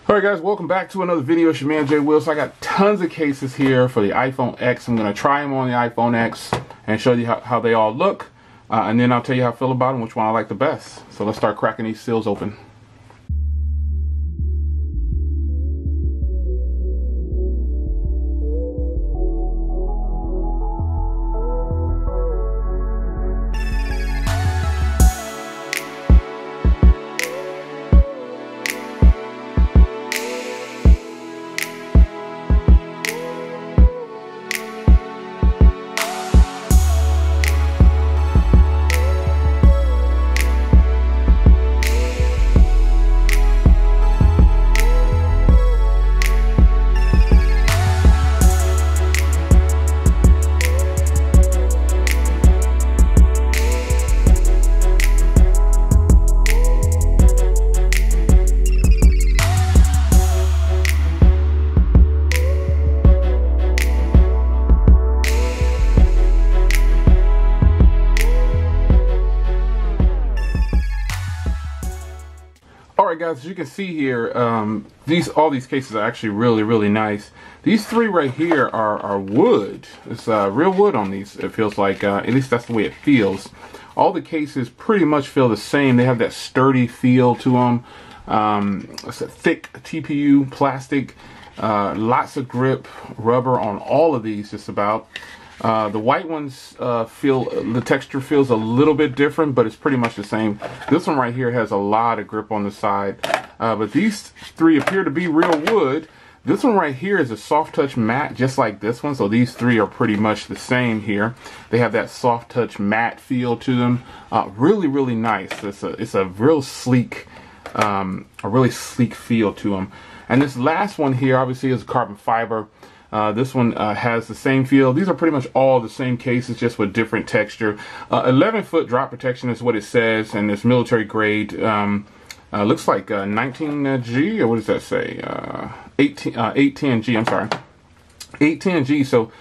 Alright guys, welcome back to another video. It's your man Jay Will. So I got tons of cases here for the iPhone X. I'm going to try them on the iPhone X and show you how they all look. And then I'll tell you how I feel about them, which one I like the best. So let's start cracking these seals open. Alright guys, as you can see here, all these cases are actually really nice. These three right here are wood. It's real wood on these, it feels like. At least that's the way it feels. All the cases pretty much feel the same. They have that sturdy feel to them. It's a thick TPU plastic. Lots of grip, rubber on all of these just about. The white ones the texture feels a little bit different, but it's pretty much the same. This one right here has a lot of grip on the side, but these three appear to be real wood. This one right here is a soft touch matte, just like this one. So these three are pretty much the same here. They have that soft touch matte feel to them. Really nice. It's a real sleek, feel to them. And this last one here obviously is carbon fiber. This one has the same feel. These are pretty much all the same cases, just with different texture. 11-foot drop protection is what it says, and it's military grade. Looks like 19G, or what does that say? 810G, I'm sorry. 810G, so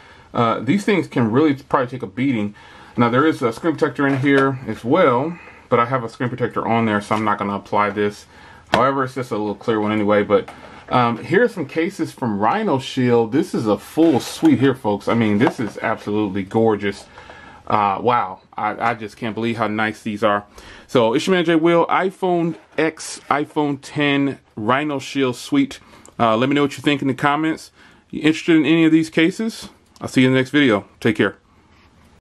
these things can really probably take a beating. Now there is a screen protector in here as well, but I have a screen protector on there, so I'm not going to apply this. However, it's just a little clear one anyway, but here's some cases from rhinoshield. This is a full suite here, folks. I mean, this is absolutely gorgeous. Wow, I just can't believe how nice these are. So it's your man Jay Will, iPhone X, iPhone 10 rhinoshield suite. Let me know what you think in the comments. You interested in any of these cases? I'll see you in the next video. Take care.